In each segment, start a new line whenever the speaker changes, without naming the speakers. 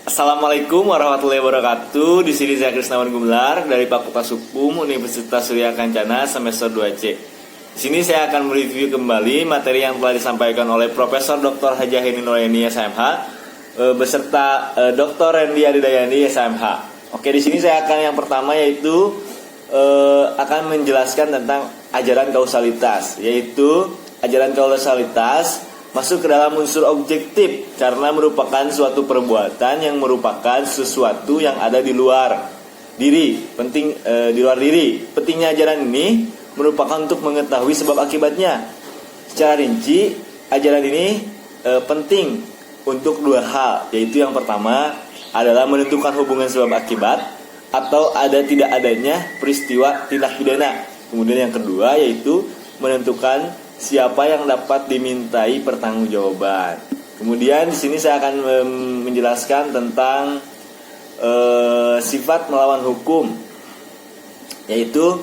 Assalamualaikum warahmatullahi wabarakatuh. Di sini saya Krisnawan Gumelar dari Fakultas Hukum Universitas Surya Kencana semester 2C. Di sini saya akan mereview kembali materi yang telah disampaikan oleh Profesor Dr. Hajah Heni Nuraini SMH beserta Dr. Randy Adidayani SMH. Oke, di sini saya akan yang pertama yaitu akan menjelaskan tentang ajaran kausalitas, yaitu ajaran kausalitas masuk ke dalam unsur objektif karena merupakan suatu perbuatan yang merupakan sesuatu yang ada di luar diri. Di luar diri. Pentingnya ajaran ini merupakan untuk mengetahui sebab akibatnya. Secara rinci, ajaran ini penting untuk dua hal, yaitu yang pertama adalah menentukan hubungan sebab akibat atau ada tidak adanya peristiwa tindak pidana. Kemudian yang kedua yaitu menentukan siapa yang dapat dimintai pertanggungjawaban. Kemudian di sini saya akan menjelaskan tentang sifat melawan hukum, yaitu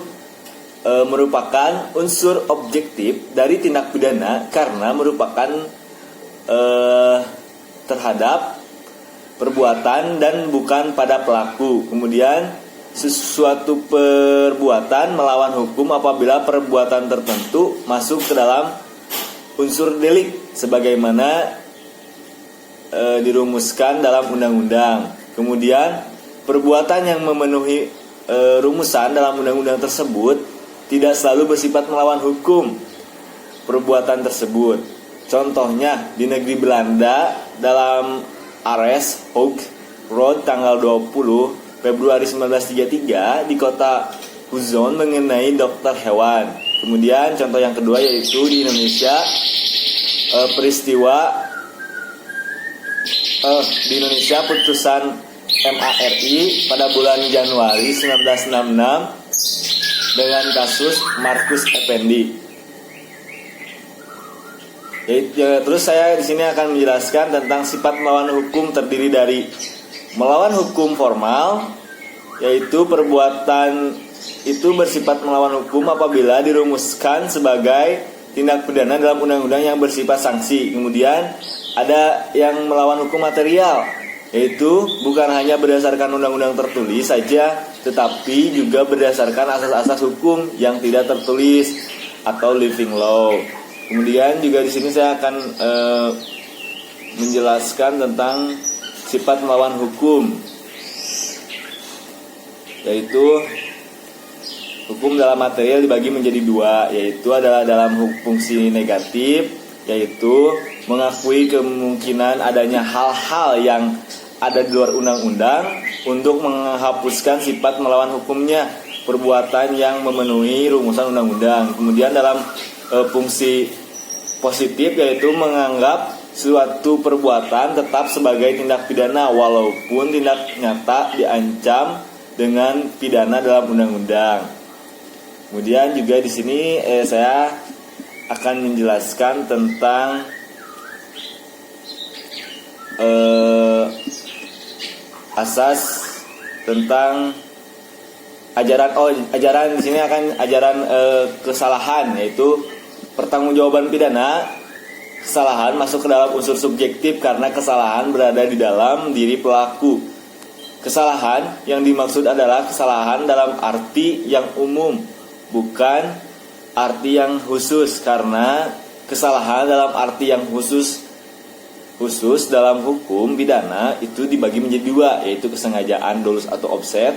merupakan unsur objektif dari tindak pidana karena merupakan terhadap perbuatan dan bukan pada pelaku. Kemudian sesuatu perbuatan melawan hukum apabila perbuatan tertentu masuk ke dalam unsur delik sebagaimana dirumuskan dalam undang-undang. Kemudian perbuatan yang memenuhi rumusan dalam undang-undang tersebut tidak selalu bersifat melawan hukum perbuatan tersebut. Contohnya di negeri Belanda dalam Arrest Hoek Road tanggal 20 Februari 1933 di kota Huzon mengenai dokter hewan. Kemudian contoh yang kedua yaitu di Indonesia putusan MARI pada bulan Januari 1966 dengan kasus Markus Effendi. Terus saya di sini akan menjelaskan tentang sifat melawan hukum terdiri dari melawan hukum formal, yaitu perbuatan itu bersifat melawan hukum apabila dirumuskan sebagai tindak pidana dalam undang-undang yang bersifat sanksi. Kemudian ada yang melawan hukum material, yaitu bukan hanya berdasarkan undang-undang tertulis saja, tetapi juga berdasarkan asas-asas hukum yang tidak tertulis atau living law. Kemudian juga di sini saya akan menjelaskan tentang sifat melawan hukum, yaitu hukum dalam material dibagi menjadi dua, yaitu adalah dalam fungsi negatif, yaitu mengakui kemungkinan adanya hal-hal yang ada di luar undang-undang untuk menghapuskan sifat melawan hukumnya perbuatan yang memenuhi rumusan undang-undang. Kemudian dalam fungsi positif, yaitu menganggap suatu perbuatan tetap sebagai tindak pidana walaupun tindak nyata diancam dengan pidana dalam undang-undang. Kemudian juga di sini saya akan menjelaskan tentang asas tentang ajaran di sini akan ajaran kesalahan, yaitu pertanggungjawaban pidana. Kesalahan masuk ke dalam unsur subjektif karena kesalahan berada di dalam diri pelaku. Kesalahan yang dimaksud adalah kesalahan dalam arti yang umum, bukan arti yang khusus, karena kesalahan dalam arti yang khusus dalam hukum pidana itu dibagi menjadi dua, yaitu kesengajaan dolus atau offset.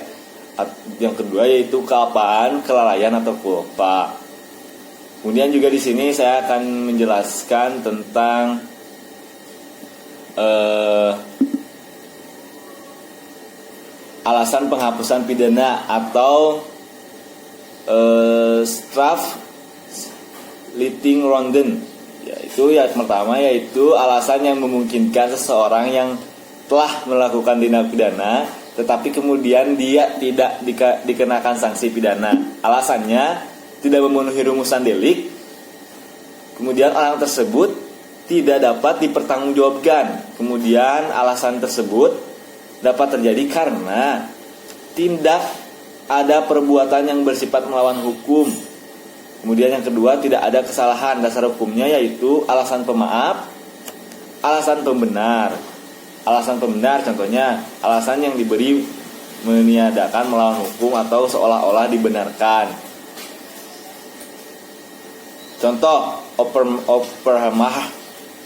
Yang kedua yaitu kealpaan, kelalaian atau culpa. Kemudian juga di sini saya akan menjelaskan tentang alasan penghapusan pidana atau strafrechtlichen. Yaitu yang pertama yaitu alasan yang memungkinkan seseorang yang telah melakukan tindak pidana tetapi kemudian dia tidak dikenakan sanksi pidana. Alasannya tidak memenuhi rumusan delik, kemudian orang tersebut tidak dapat dipertanggungjawabkan. Kemudian alasan tersebut dapat terjadi karena tindak ada perbuatan yang bersifat melawan hukum. Kemudian yang kedua, tidak ada kesalahan dasar hukumnya, yaitu alasan pemaaf, alasan pembenar. alasan pembenar, contohnya alasan yang diberi meniadakan melawan hukum atau seolah-olah dibenarkan. Contoh opermah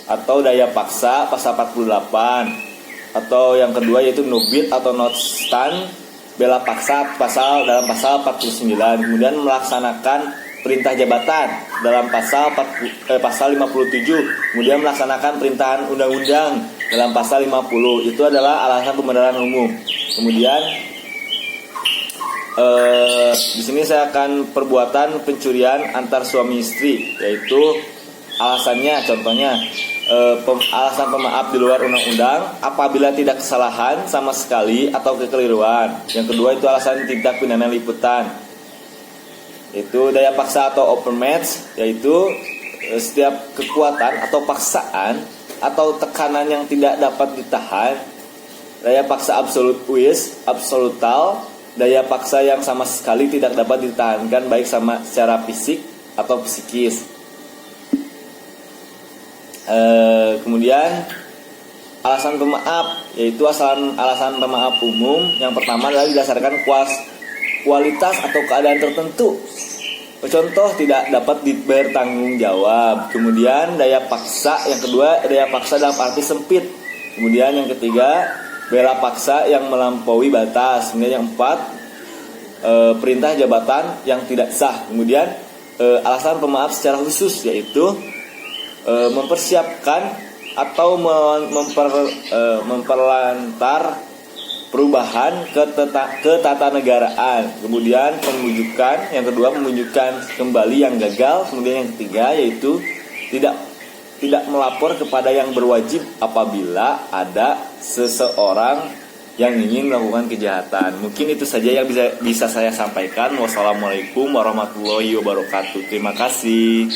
atau daya paksa pasal 48, atau yang kedua yaitu nubit atau not stand bela paksa dalam pasal 49. Kemudian melaksanakan perintah jabatan dalam pasal 57, kemudian melaksanakan perintahan undang-undang dalam pasal 50. Itu adalah alasan pembenaran umum. Kemudian di sini saya akan perbuatan pencurian antar suami istri, yaitu alasannya, contohnya alasan pemaaf di luar undang-undang apabila tidak kesalahan sama sekali atau kekeliruan. Yang kedua itu alasan tindak pidana liputan. Itu daya paksa atau overmatch, yaitu setiap kekuatan atau paksaan atau tekanan yang tidak dapat ditahan. Daya paksa absolutal, daya paksa yang sama sekali tidak dapat ditahankan baik secara fisik atau psikis. Kemudian alasan pemaaf, yaitu alasan pemaaf umum. Yang pertama adalah didasarkan kualitas atau keadaan tertentu. Contoh tidak dapat bertanggung jawab. Kemudian daya paksa, yang kedua daya paksa dalam arti sempit. Kemudian yang ketiga bela paksa yang melampaui batas. Kemudian yang empat perintah jabatan yang tidak sah. Kemudian alasan pemaaf secara khusus, yaitu mempersiapkan atau memperlantar perubahan ke tatanegaraan. Kemudian pembujukan, yang kedua pembujukan kembali yang gagal. Kemudian yang ketiga yaitu tidak melapor kepada yang berwajib apabila ada seseorang yang ingin melakukan kejahatan. Mungkin itu saja yang bisa saya sampaikan. Wassalamualaikum warahmatullahi wabarakatuh. Terima kasih.